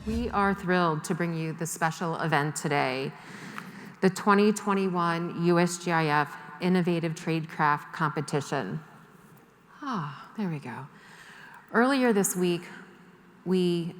We are thrilled to bring you the special event today, the 2021 USGIF Innovative Tradecraft Competition. There we go. Earlier this year, we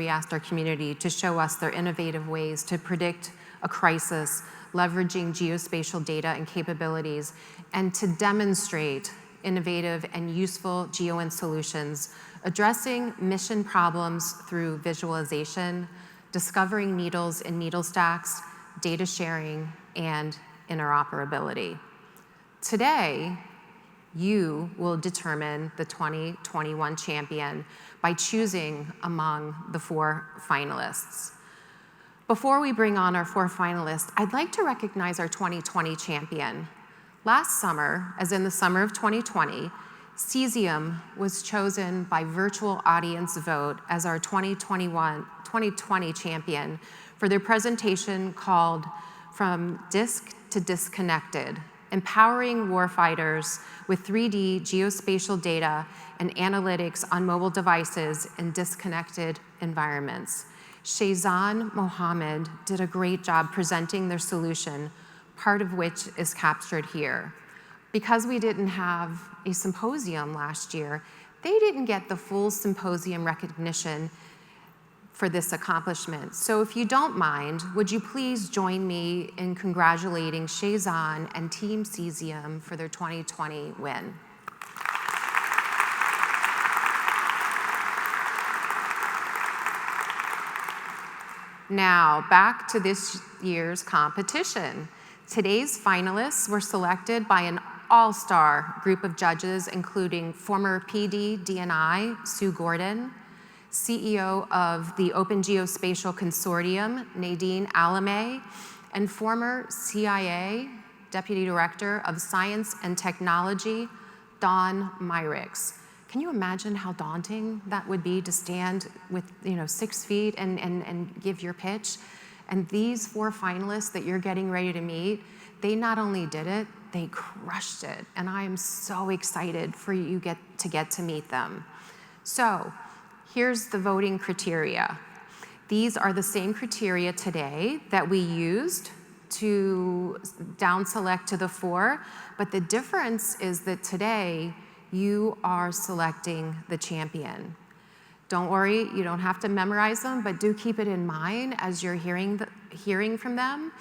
asked our community to show us their innovative ways to predict a crisis, leveraging geospatial data and capabilities, and to demonstrate innovative and useful GEOINT solutions, addressing mission problems through visualization, discovering needles in needle stacks, data sharing, and interoperability. Today, you will determine the 2021 champion by choosing among the 4 finalists. Before we bring on our 4 finalists, I'd like to recognize our 2020 champion. Last summer, as in the summer of 2020, Cesium was chosen by virtual audience vote as our 2020 champion for their presentation called From Disk to Disconnected, Empowering Warfighters with 3D Geospatial Data and Analytics on Mobile Devices in Disconnected Environments. Shehzan Mohammed did a great job presenting their solution, part of which is captured here. Because we didn't have a symposium last year, they didn't get the full symposium recognition for this accomplishment. So if you don't mind, would you please join me in congratulating Shehzan and Team Cesium for their 2020 win. Now, back to this year's competition. Today's finalists were selected by an all-star group of judges, including former PD DNI, Sue Gordon, CEO of the Open Geospatial Consortium, Nadine Alamé, and former CIA Deputy Director of Science and Technology, Dawn Myricks. Can you imagine how daunting that would be to stand with 6 feet and give your pitch? And these 4 finalists that you're getting ready to meet, they not only did it, they crushed it. And I am so excited for you to get to meet them. So here's the voting criteria. These are the same criteria today that we used to down select to the 4, but the difference is that today you are selecting the champion. Don't worry, you don't have to memorize them, but do keep it in mind as you're hearing from them.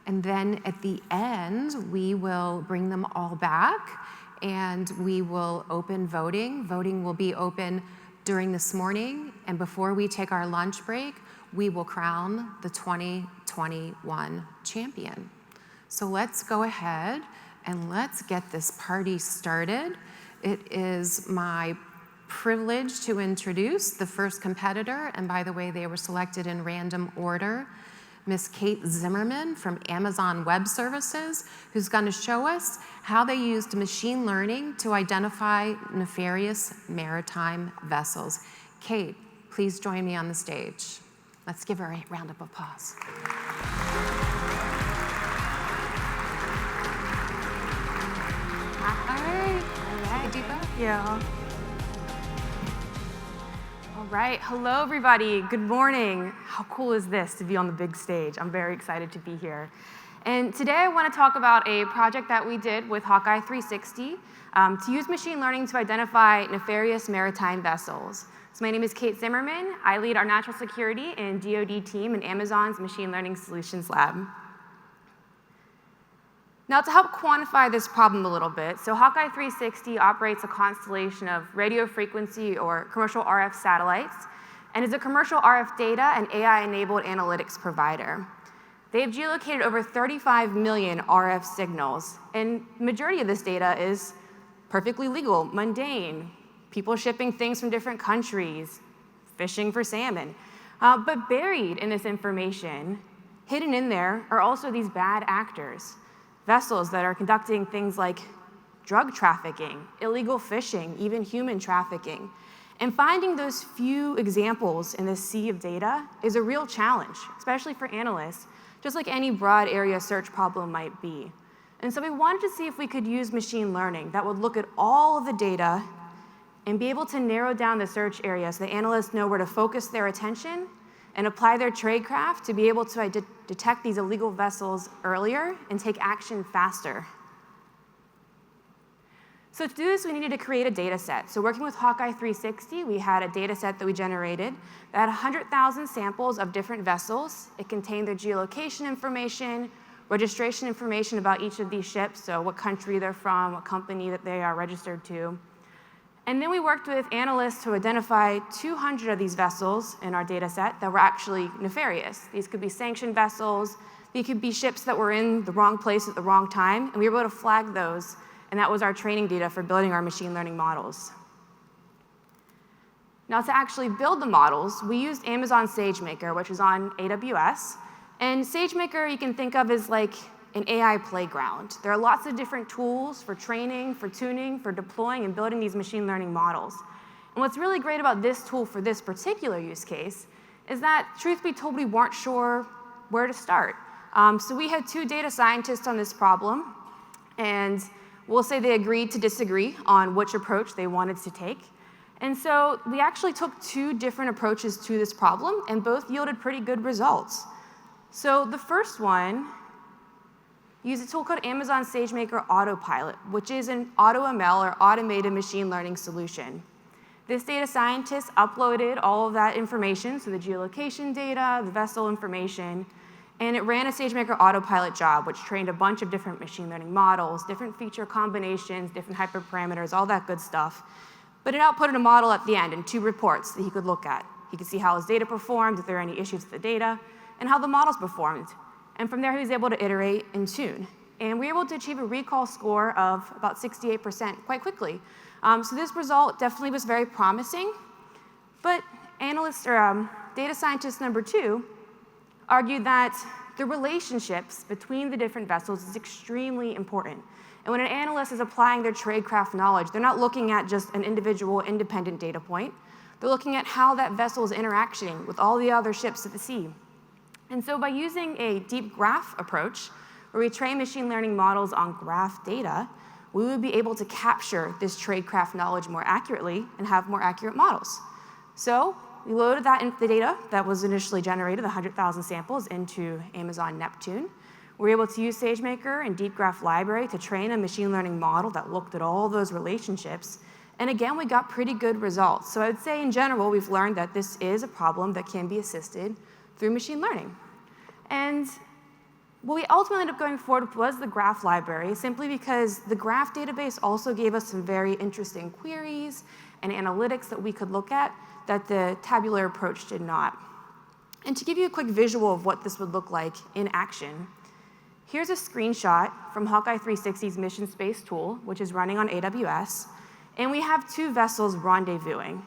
And then at the end, we will bring them all back and we will open voting. Voting will be open during this morning, and before we take our lunch break, we will crown the 2021 champion. So let's go ahead and let's get this party started. It is my privilege to introduce the first competitor, and by the way, they were selected in random order, Miss Kate Zimmerman from Amazon Web Services, who's going to show us how they used machine learning to identify nefarious maritime vessels. Kate, please join me on the stage. Let's give her a round of applause. All right. Deep breath. Yeah. All right, hello everybody, good morning. How cool is this to be on the big stage? I'm very excited to be here. And today I want to talk about a project that we did with Hawkeye 360 to use machine learning to identify nefarious maritime vessels. So my name is Kate Zimmerman. I lead our national security and DoD team in Amazon's Machine Learning Solutions Lab. Now, to help quantify this problem a little bit, so Hawkeye 360 operates a constellation of radio frequency or commercial RF satellites, and is a commercial RF data and AI-enabled analytics provider. They've geolocated over 35 million RF signals, and the majority of this data is perfectly legal, mundane, people shipping things from different countries, fishing for salmon. But buried in this information, hidden in there, are also these bad actors. Vessels that are conducting things like drug trafficking, illegal fishing, even human trafficking. And finding those few examples in this sea of data is a real challenge, especially for analysts, just like any broad area search problem might be. And so we wanted to see if we could use machine learning that would look at all of the data and be able to narrow down the search area so the analysts know where to focus their attention and apply their tradecraft to be able to detect these illegal vessels earlier and take action faster. So to do this, we needed to create a data set. So working with Hawkeye 360, we had a data set that we generated that had 100,000 samples of different vessels. It contained their geolocation information, registration information about each of these ships, so what country they're from, what company that they are registered to. And then we worked with analysts to identify 200 of these vessels in our data set that were actually nefarious. These could be sanctioned vessels, these could be ships that were in the wrong place at the wrong time, and we were able to flag those, and that was our training data for building our machine learning models. Now, to actually build the models, we used Amazon SageMaker, which is on AWS. And SageMaker you can think of as like an AI playground. There are lots of different tools for training, for tuning, for deploying and building these machine learning models. And what's really great about this tool for this particular use case is that, truth be told, we weren't sure where to start. So we had 2 data scientists on this problem, and we'll say they agreed to disagree on which approach they wanted to take. And so we actually took 2 different approaches to this problem, and both yielded pretty good results. So the first one used a tool called Amazon SageMaker Autopilot, which is an AutoML, or automated machine learning solution. This data scientist uploaded all of that information, so the geolocation data, the vessel information, and it ran a SageMaker Autopilot job, which trained a bunch of different machine learning models, different feature combinations, different hyperparameters, all that good stuff. But it outputted a model at the end and 2 reports that he could look at. He could see how his data performed, if there were any issues with the data, and how the models performed. And from there, he was able to iterate and tune. And we were able to achieve a recall score of about 68% quite quickly. So this result definitely was very promising. But data scientist number 2 argued that the relationships between the different vessels is extremely important. And when an analyst is applying their tradecraft knowledge, they're not looking at just an individual independent data point. They're looking at how that vessel is interacting with all the other ships at the sea. And so by using a deep graph approach, where we train machine learning models on graph data, we would be able to capture this tradecraft knowledge more accurately and have more accurate models. So we loaded the data that was initially generated, the 100,000 samples, into Amazon Neptune. We were able to use SageMaker and Deep Graph Library to train a machine learning model that looked at all those relationships. And again, we got pretty good results. So I would say in general, we've learned that this is a problem that can be assisted through machine learning. And what we ultimately ended up going forward with was the graph library, simply because the graph database also gave us some very interesting queries and analytics that we could look at that the tabular approach did not. And to give you a quick visual of what this would look like in action, here's a screenshot from Hawkeye 360's mission space tool, which is running on AWS. And we have 2 vessels rendezvousing.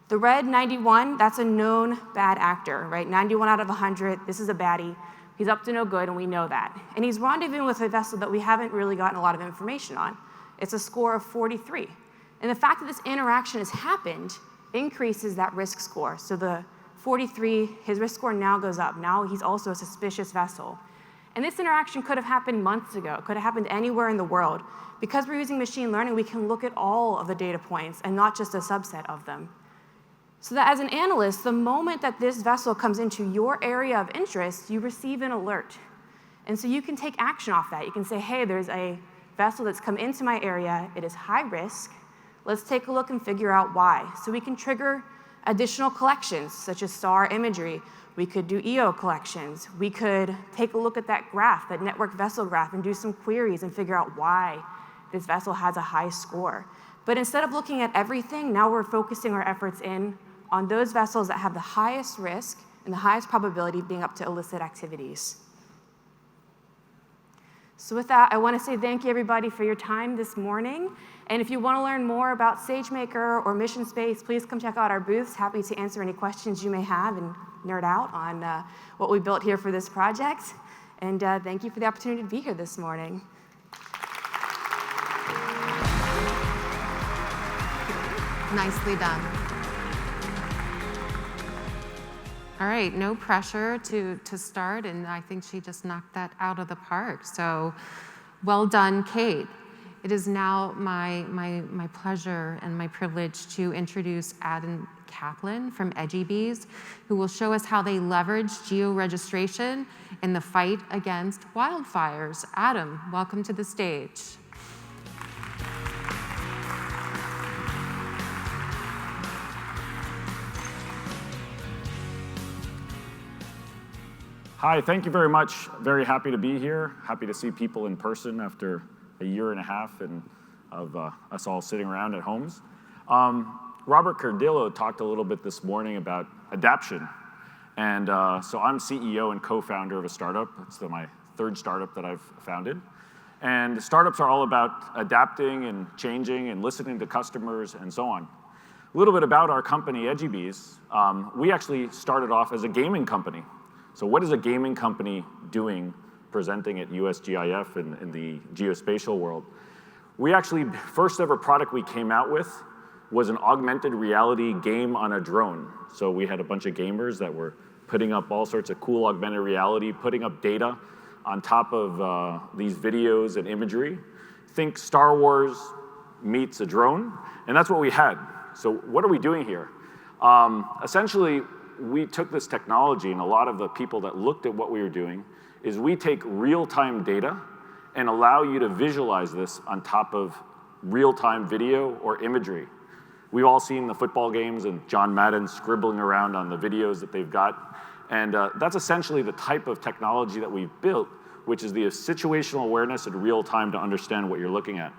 The red 91, that's a known bad actor, right? 91 out of 100, this is a baddie. He's up to no good, and we know that. And he's rendezvousing with a vessel that we haven't really gotten a lot of information on. It's a score of 43. And the fact that this interaction has happened increases that risk score. So the 43, his risk score now goes up. Now he's also a suspicious vessel. And this interaction could have happened months ago. It could have happened anywhere in the world. Because we're using machine learning, we can look at all of the data points and not just a subset of them. So that as an analyst, the moment that this vessel comes into your area of interest, you receive an alert. And so you can take action off that. You can say, hey, there's a vessel that's come into my area. It is high risk. Let's take a look and figure out why. So we can trigger additional collections, such as SAR imagery. We could do EO collections. We could take a look at that graph, that network vessel graph, and do some queries and figure out why this vessel has a high score. But instead of looking at everything, now we're focusing our efforts in on those vessels that have the highest risk and the highest probability of being up to illicit activities. So with that, I want to say thank you, everybody, for your time this morning. And if you want to learn more about SageMaker or Mission Space, please come check out our booths. Happy to answer any questions you may have and nerd out on what we built here for this project. And thank you for the opportunity to be here this morning. Nicely done. All right, no pressure to start, and I think she just knocked that out of the park. So well done, Kate. It is now my pleasure and my privilege to introduce Adam Kaplan from EduBees, who will show us how they leverage geo-registration in the fight against wildfires. Adam, welcome to the stage. Hi, thank you very much. Very happy to be here. Happy to see people in person after a year and a half of us all sitting around at homes. Robert Cardillo talked a little bit this morning about adaption. And so I'm CEO and co-founder of a startup. It's my third startup that I've founded. And startups are all about adapting and changing and listening to customers and so on. A little bit about our company, EduBees. We actually started off as a gaming company. So what is a gaming company doing presenting at USGIF in the geospatial world? We actually, first ever product we came out with was an augmented reality game on a drone. So we had a bunch of gamers that were putting up all sorts of cool augmented reality, putting up data on top of these videos and imagery. Think Star Wars meets a drone, and that's what we had. So what are we doing here? Essentially, we took this technology, and a lot of the people that looked at what we were doing is we take real-time data and allow you to visualize this on top of real-time video or imagery. We've all seen the football games and John Madden scribbling around on the videos that they've got. And that's essentially the type of technology that we've built, which is the situational awareness in real time to understand what you're looking at.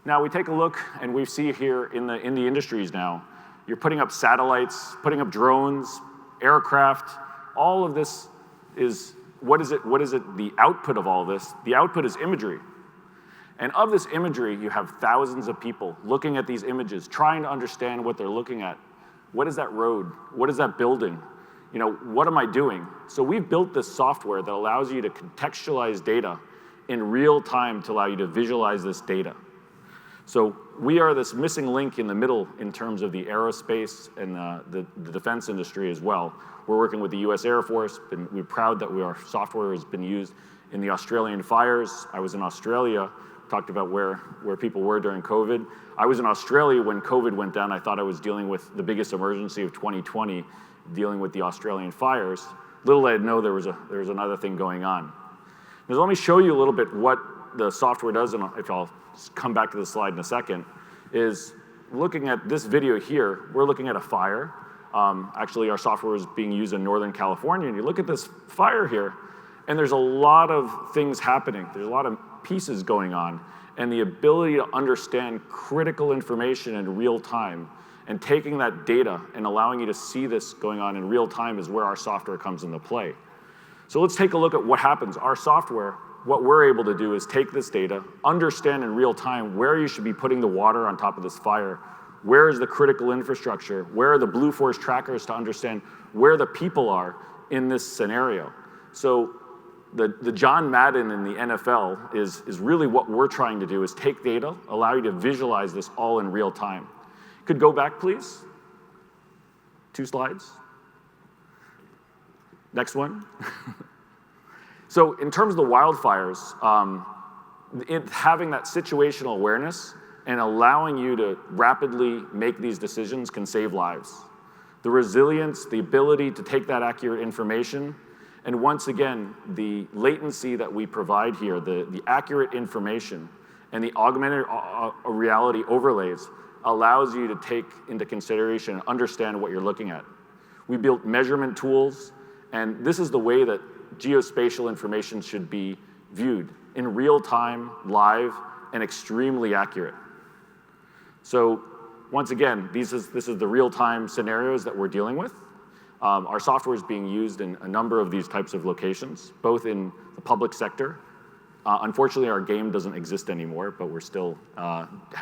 Now we take a look, and we see here in the industries now, you're putting up satellites, putting up drones, aircraft. All of this is, what is it, the output of all this? The output is imagery. And of this imagery, you have thousands of people looking at these images, trying to understand what they're looking at. What is that road? What is that building? You know, what am I doing? So we've built this software that allows you to contextualize data in real time to allow you to visualize this data. So we are this missing link in the middle in terms of the aerospace and the defense industry as well. We're working with the US Air Force, and we're proud that our software has been used in the Australian fires. I was in Australia, talked about where people were during COVID. I was in Australia when COVID went down. I thought I was dealing with the biggest emergency of 2020, dealing with the Australian fires. Little I didn't know there was another thing going on. Now, let me show you a little bit what the software does, and if I'll come back to the slide in a second, is looking at this video here, we're looking at a fire. Actually, our software is being used in Northern California, and you look at this fire here, and there's a lot of things happening. There's a lot of pieces going on, and the ability to understand critical information in real time and taking that data and allowing you to see this going on in real time is where our software comes into play. So let's take a look at what happens. Our software, what we're able to do is take this data, understand in real time where you should be putting the water on top of this fire, where is the critical infrastructure, where are the Blue Force trackers to understand where the people are in this scenario. So the John Madden in the NFL is really what we're trying to do is take data, allow you to visualize this all in real time. Could go back, please? 2 slides. Next one. So in terms of the wildfires, having that situational awareness and allowing you to rapidly make these decisions can save lives. The resilience, the ability to take that accurate information, and once again, the latency that we provide here, the accurate information and the augmented reality overlays allows you to take into consideration and understand what you're looking at. We built measurement tools, and this is the way that geospatial information should be viewed in real time, live, and extremely accurate. So once again, this is the real-time scenarios that we're dealing with. Our software is being used in a number of these types of locations, both in the public sector. Unfortunately, our game doesn't exist anymore, but we're still,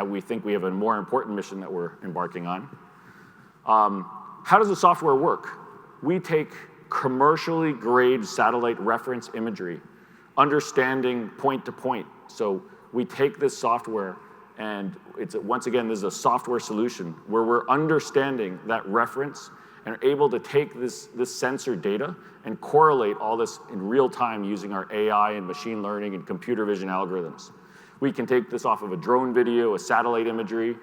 we think we have a more important mission that we're embarking on. How does the software work? We take commercially grade satellite reference imagery, understanding point to point. So we take this software, and once again, this is a software solution where we're understanding that reference and are able to take this sensor data and correlate all this in real time using our AI and machine learning and computer vision algorithms. We can take this off of a drone video, a satellite imagery,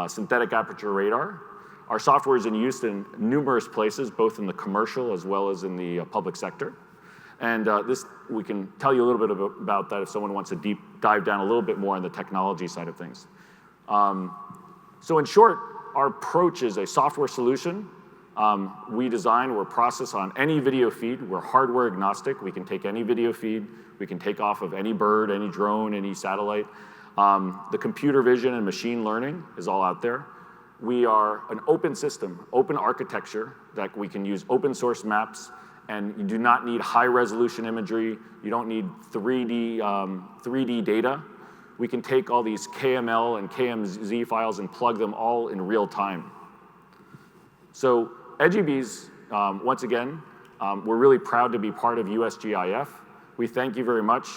synthetic aperture radar. Our software is in use in numerous places, both in the commercial as well as in the public sector. And we can tell you a little bit about that if someone wants to dive down a little bit more on the technology side of things. So in short, our approach is a software solution. We design or process on any video feed. We're hardware agnostic. We can take any video feed. We can take off of any bird, any drone, any satellite. The computer vision and machine learning is all out there. We are an open system, open architecture that we can use open source maps, and you do not need high resolution imagery. You don't need 3D data. We can take all these KML and KMZ files and plug them all in real time. So EduBees, once again, we're really proud to be part of USGIF. We thank you very much.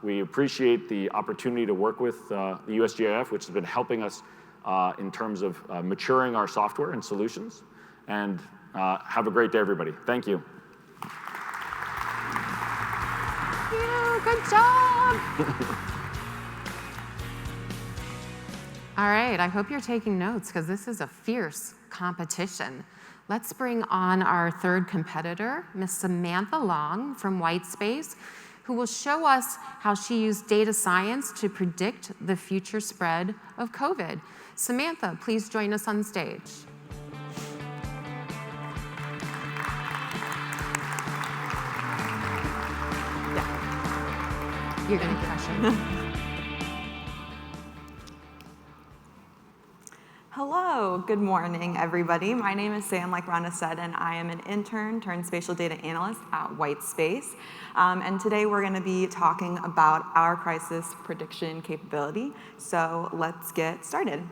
We appreciate the opportunity to work with the USGIF, which has been helping us in terms of maturing our software and solutions. And have a great day, everybody. Thank you. Yeah, good job. All right, I hope you're taking notes because this is a fierce competition. Let's bring on our third competitor, Miss Samantha Long from Whitespace, who will show us how she used data science to predict the future spread of COVID. Samantha, please join us on stage. Yeah. You're gonna crush it. Hello, good morning, everybody. My name is Sam, like Rhonda said, and I am an intern turned spatial data analyst at Whitespace. And today we're going to be talking about our crisis prediction capability. So let's get started.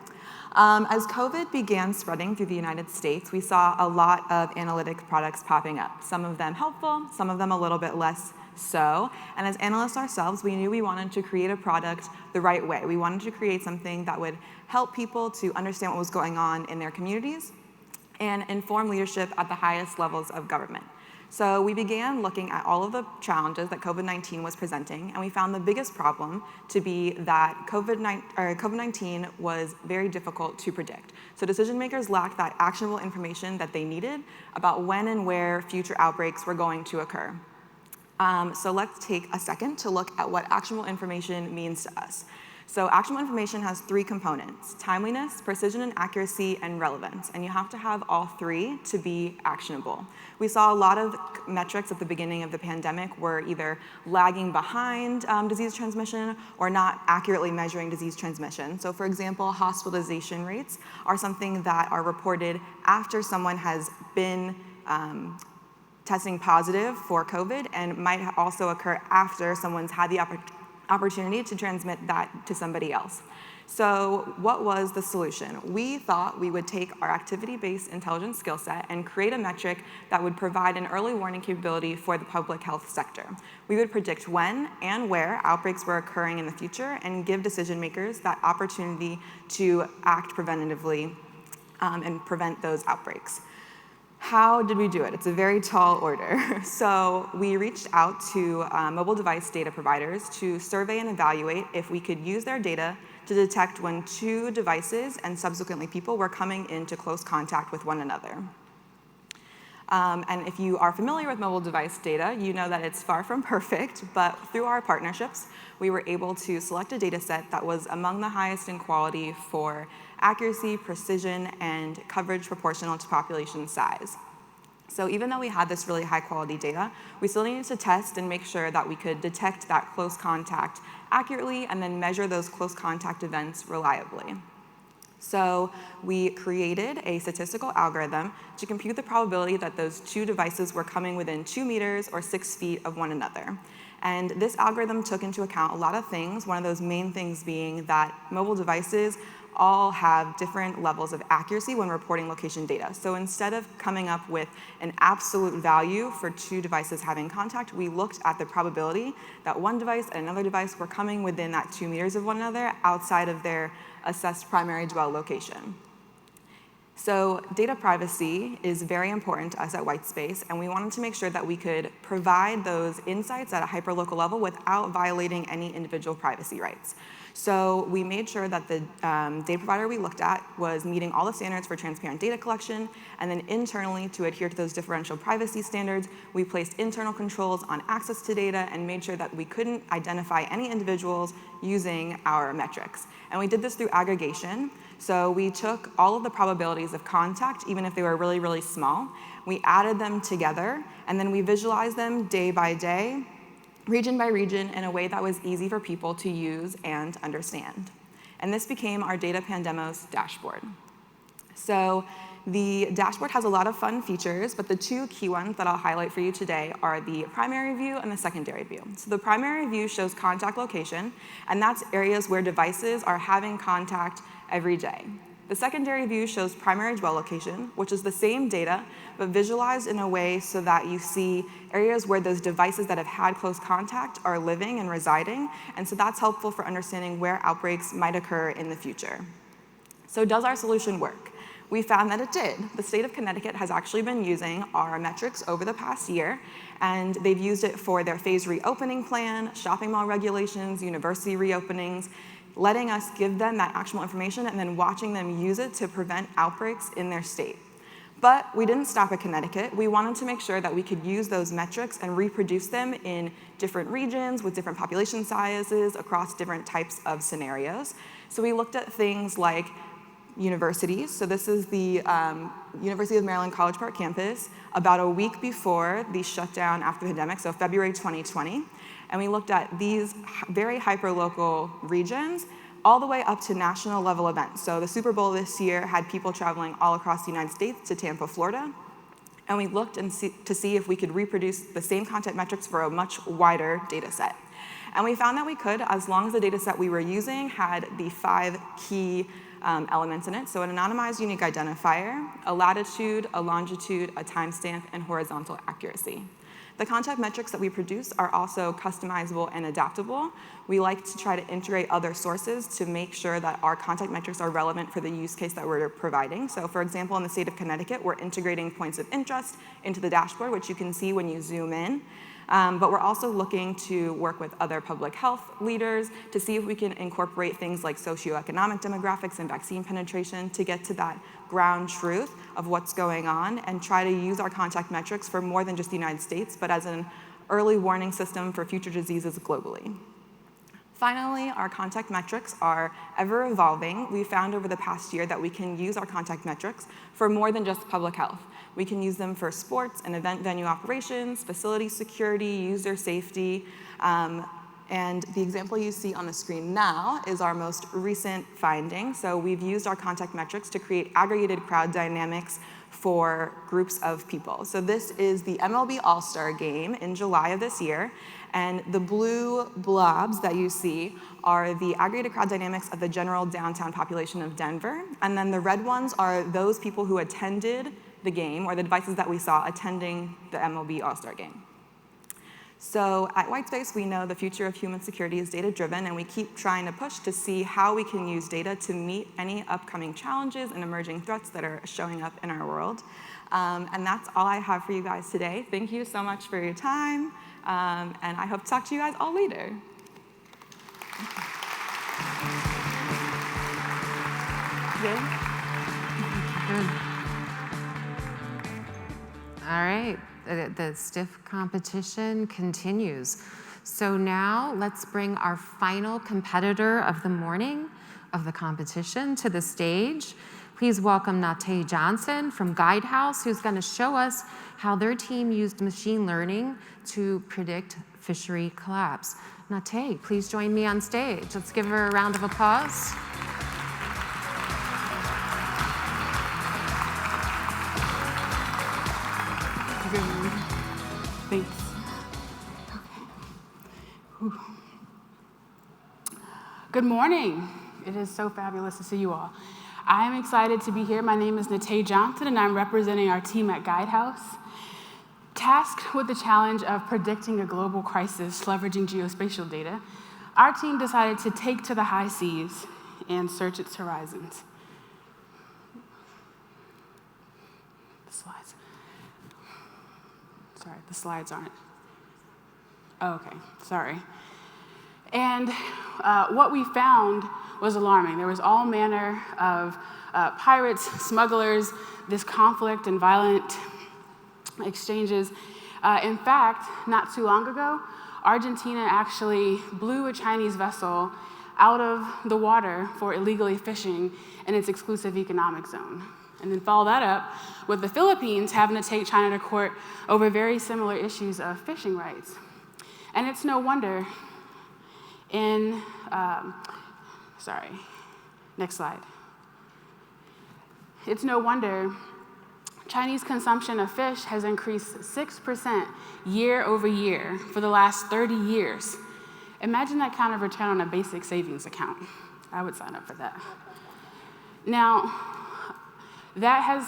As COVID began spreading through the United States, we saw a lot of analytic products popping up, some of them helpful, some of them a little bit less so. And as analysts ourselves, we knew we wanted to create a product the right way. We wanted to create something that would help people to understand what was going on in their communities and inform leadership at the highest levels of government. So we began looking at all of the challenges that COVID-19 was presenting, and we found the biggest problem to be that COVID-19 was very difficult to predict. So decision makers lacked that actionable information that they needed about when and where future outbreaks were going to occur. So let's take a second to look at what actionable information means to us. So actionable information has three components: timeliness, precision and accuracy, and relevance. And you have to have all three to be actionable. We saw a lot of metrics at the beginning of the pandemic were either lagging behind disease transmission or not accurately measuring disease transmission. So for example, hospitalization rates are something that are reported after someone has been testing positive for COVID, and might also occur after someone's had the opportunity to transmit that to somebody else. So what was the solution? We thought we would take our activity-based intelligence skill set and create a metric that would provide an early warning capability for the public health sector. We would predict when and where outbreaks were occurring in the future and give decision makers that opportunity to act preventatively and prevent those outbreaks. How did we do it? It's a very tall order. So we reached out to mobile device data providers to survey and evaluate if we could use their data to detect when two devices and subsequently people were coming into close contact with one another. And if you are familiar with mobile device data, you know that it's far from perfect, but through our partnerships, we were able to select a data set that was among the highest in quality for accuracy, precision, and coverage proportional to population size. So even though we had this really high quality data, we still needed to test and make sure that we could detect that close contact accurately and then measure those close contact events reliably. So we created a statistical algorithm to compute the probability that those two devices were coming within 2 meters or 6 feet of one another. And this algorithm took into account a lot of things, one of those main things being that mobile devices all have different levels of accuracy when reporting location data. So instead of coming up with an absolute value for two devices having contact, we looked at the probability that one device and another device were coming within that 2 meters of one another outside of their assessed primary dwell location. So data privacy is very important to us at Whitespace, and we wanted to make sure that we could provide those insights at a hyperlocal level without violating any individual privacy rights. So we made sure that the data provider we looked at was meeting all the standards for transparent data collection, and then internally, to adhere to those differential privacy standards, we placed internal controls on access to data and made sure that we couldn't identify any individuals using our metrics. And we did this through aggregation. So we took all of the probabilities of contact, even if they were really, really small, we added them together, and then we visualized them day by day, region by region, in a way that was easy for people to use and understand. And this became our Data Pandemos dashboard. So the dashboard has a lot of fun features, but the two key ones that I'll highlight for you today are the primary view and the secondary view. So the primary view shows contact location, and that's areas where devices are having contact every day. The secondary view shows primary dwell location, which is the same data, but visualized in a way so that you see areas where those devices that have had close contact are living and residing, and so that's helpful for understanding where outbreaks might occur in the future. So does our solution work? We found that it did. The state of Connecticut has actually been using our metrics over the past year, and they've used it for their phased reopening plan, shopping mall regulations, university reopenings, letting us give them that actionable information and then watching them use it to prevent outbreaks in their state. But we didn't stop at Connecticut. We wanted to make sure that we could use those metrics and reproduce them in different regions with different population sizes across different types of scenarios. So we looked at things like universities. So this is the University of Maryland College Park campus about a week before the shutdown after the pandemic, so February 2020. And we looked at these very hyper-local regions all the way up to national level events. So the Super Bowl this year had people traveling all across the United States to Tampa, Florida. And we looked to see if we could reproduce the same content metrics for a much wider data set. And we found that we could, as long as the data set we were using had the 5 key elements in it. So an anonymized unique identifier, a latitude, a longitude, a timestamp, and horizontal accuracy. The contact metrics that we produce are also customizable and adaptable. We like to try to integrate other sources to make sure that our contact metrics are relevant for the use case that we're providing. So for example, in the state of Connecticut, we're integrating points of interest into the dashboard, which you can see when you zoom in. But we're also looking to work with other public health leaders to see if we can incorporate things like socioeconomic demographics and vaccine penetration to get to that ground truth of what's going on and try to use our contact metrics for more than just the United States, but as an early warning system for future diseases globally. Finally, our contact metrics are ever evolving. We found over the past year that we can use our contact metrics for more than just public health. We can use them for sports and event venue operations, facility security, user safety, and the example you see on the screen now is our most recent finding. So we've used our contact metrics to create aggregated crowd dynamics for groups of people. So this is the MLB All-Star Game in July of this year, and the blue blobs that you see are the aggregated crowd dynamics of the general downtown population of Denver, and then the red ones are those people who attended the game, or the devices that we saw attending the MLB All-Star Game. So at Whitespace, we know the future of human security is data-driven, and we keep trying to push to see how we can use data to meet any upcoming challenges and emerging threats that are showing up in our world. And that's all I have for you guys today. Thank you so much for your time, and I hope to talk to you guys all later. Good? Good. All right. The stiff competition continues. So now let's bring our final competitor of the morning of the competition to the stage. Please welcome Nate Johnson from Guidehouse, who's going to show us how their team used machine learning to predict fishery collapse. Nate, please join me on stage. Let's give her a round of applause. Thanks. Okay. Good morning. It is so fabulous to see you all. I am excited to be here. My name is Nate Johnson, and I'm representing our team at Guidehouse. Tasked with the challenge of predicting a global crisis leveraging geospatial data, our team decided to take to the high seas and search its horizons. Sorry, the slides aren't. Oh, okay, sorry. And what we found was alarming. There was all manner of pirates, smugglers, this conflict and violent exchanges. In fact, not too long ago, Argentina actually blew a Chinese vessel out of the water for illegally fishing in its exclusive economic zone. And then follow that up with the Philippines having to take China to court over very similar issues of fishing rights. And it's no wonder next slide. It's no wonder Chinese consumption of fish has increased 6% year over year for the last 30 years. Imagine that kind of return on a basic savings account. I would sign up for that. Now, that has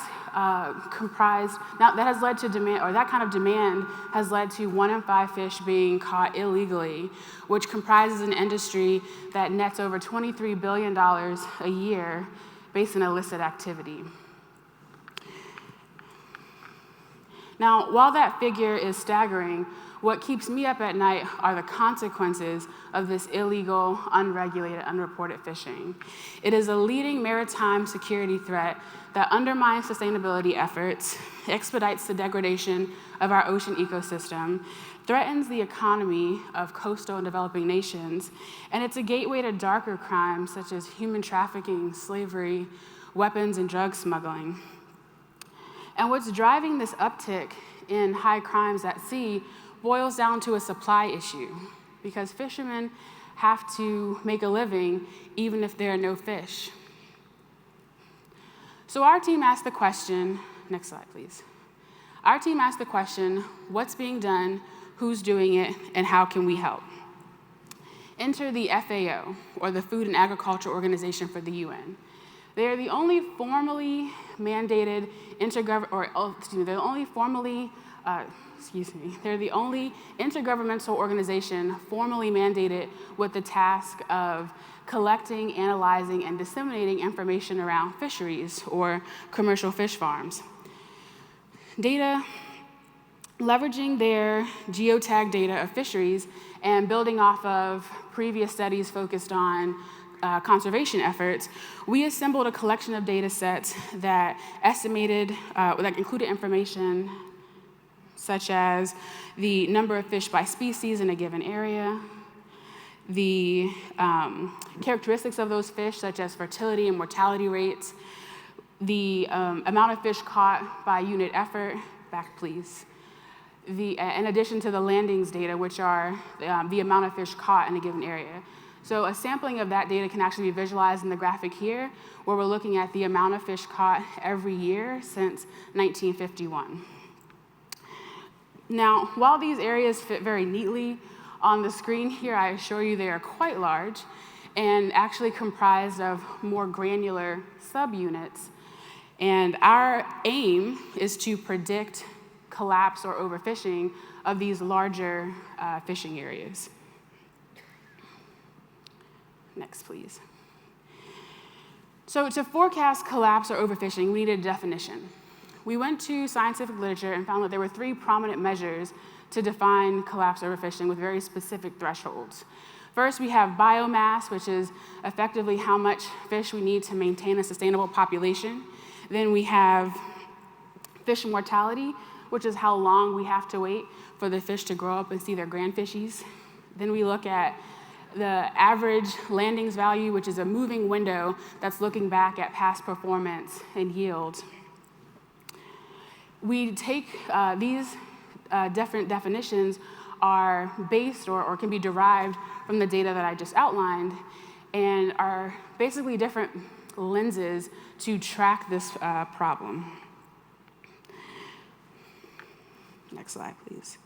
led to demand, or that kind of demand has led to 1 in 5 fish being caught illegally, which comprises an industry that nets over $23 billion a year based on illicit activity. Now, while that figure is staggering, what keeps me up at night are the consequences of this illegal, unregulated, unreported fishing. It is a leading maritime security threat that undermines sustainability efforts, expedites the degradation of our ocean ecosystem, threatens the economy of coastal and developing nations, and it's a gateway to darker crimes such as human trafficking, slavery, weapons, and drug smuggling. And what's driving this uptick in high crimes at sea boils down to a supply issue, because fishermen have to make a living even if there are no fish. So our team asked the question, next slide please. Our team asked the question, what's being done, who's doing it, and how can we help? Enter the FAO, or the Food and Agriculture Organization for the UN. They are the only formally mandated they're the only intergovernmental organization formally mandated with the task of collecting, analyzing, and disseminating information around fisheries or commercial fish farms. Leveraging their geotag data of fisheries and building off of previous studies focused on conservation efforts, we assembled a collection of data sets that included information such as the number of fish by species in a given area, the characteristics of those fish, such as fertility and mortality rates, the amount of fish caught by unit effort, back please, in addition to the landings data, which are the amount of fish caught in a given area. So a sampling of that data can actually be visualized in the graphic here, where we're looking at the amount of fish caught every year since 1951. Now, while these areas fit very neatly on the screen here, I assure you they are quite large and actually comprised of more granular subunits. And our aim is to predict collapse or overfishing of these larger fishing areas. Next, please. So to forecast collapse or overfishing, we needed a definition. We went to scientific literature and found that there were 3 prominent measures to define collapse or overfishing with very specific thresholds. First, we have biomass, which is effectively how much fish we need to maintain a sustainable population. Then we have fish mortality, which is how long we have to wait for the fish to grow up and see their grand fishies. Then we look at the average landings value, which is a moving window that's looking back at past performance and yield. We take these different definitions are based or can be derived from the data that I just outlined and are basically different lenses to track this problem. Next slide, please.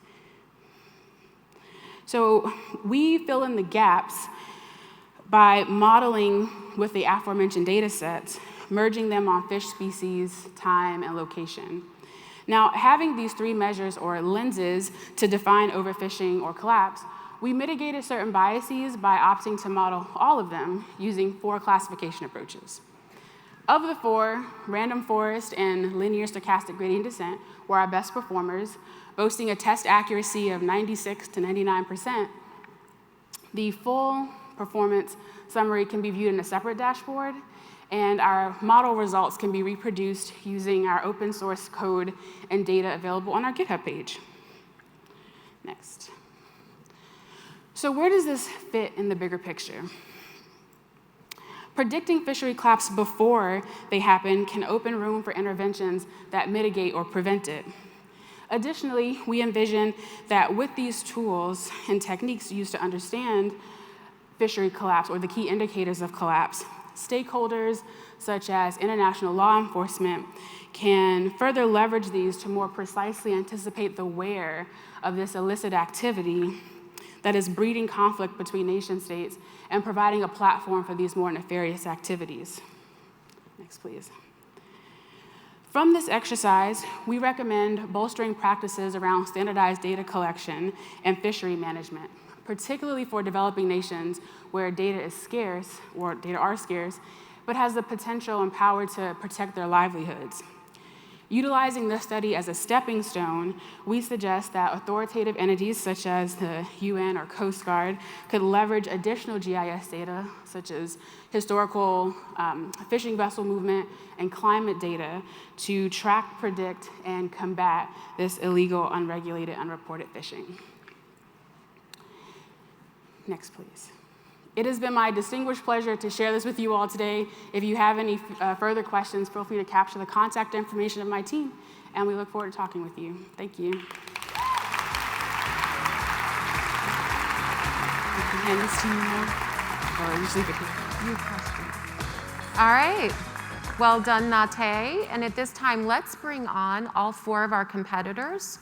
So we fill in the gaps by modeling with the aforementioned data sets, merging them on fish species, time, and location. Now, having these 3 measures or lenses to define overfishing or collapse, we mitigated certain biases by opting to model all of them using 4 classification approaches. Of the 4, random forest and linear stochastic gradient descent were our best performers, boasting a test accuracy of 96 to 99%. The full performance summary can be viewed in a separate dashboard, and our model results can be reproduced using our open source code and data available on our GitHub page. Next. So where does this fit in the bigger picture? Predicting fishery collapse before they happen can open room for interventions that mitigate or prevent it. Additionally, we envision that with these tools and techniques used to understand fishery collapse or the key indicators of collapse, stakeholders such as international law enforcement can further leverage these to more precisely anticipate the where of this illicit activity that is breeding conflict between nation states and providing a platform for these more nefarious activities. Next, please. From this exercise, we recommend bolstering practices around standardized data collection and fishery management, particularly for developing nations where data is scarce, or data are scarce, but has the potential and power to protect their livelihoods. Utilizing this study as a stepping stone, we suggest that authoritative entities such as the UN or Coast Guard could leverage additional GIS data, such as historical fishing vessel movement and climate data, to track, predict, and combat this illegal, unregulated, unreported fishing. Next, please. It has been my distinguished pleasure to share this with you all today. If you have any further questions, feel free to capture the contact information of my team, and we look forward to talking with you. Thank you. Hand this to you now, or just leave it here. All right. Well done, Nate. And at this time, let's bring on all 4 of our competitors.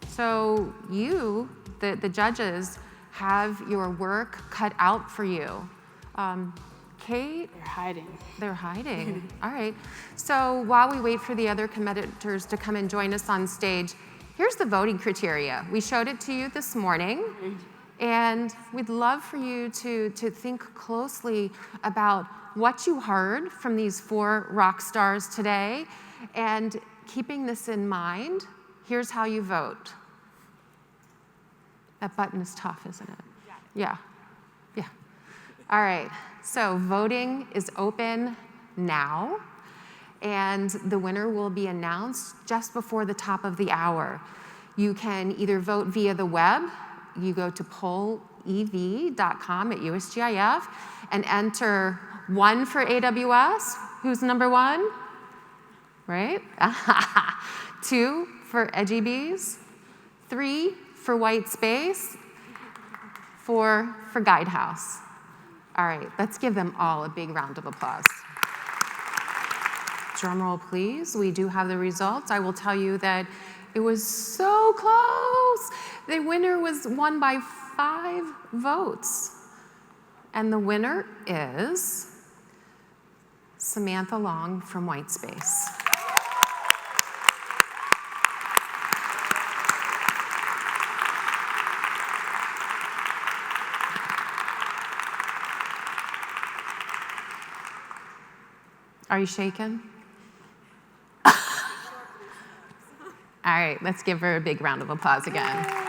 So you, the judges, have your work cut out for you. Kate? They're hiding. They're hiding. All right. So while we wait for the other competitors to come and join us on stage, here's the voting criteria. We showed it to you this morning, and we'd love for you to think closely about what you heard from these 4 rock stars today, and keeping this in mind, here's how you vote. That button is tough, isn't it? Yeah. Yeah. All right. So voting is open now, and the winner will be announced just before the top of the hour. You can either vote via the web. You go to pollev.com at USGIF and enter 1 for AWS. Who's number 1? Right? 2 for EdgyBees. 3 for White Space. 4 for Guidehouse. All right, let's give them all a big round of applause. Drum roll, please. We do have the results. I will tell you that it was so close. The winner was won by 5 votes. And the winner is Samantha Long from White Space. Are you shaken? All right, let's give her a big round of applause again.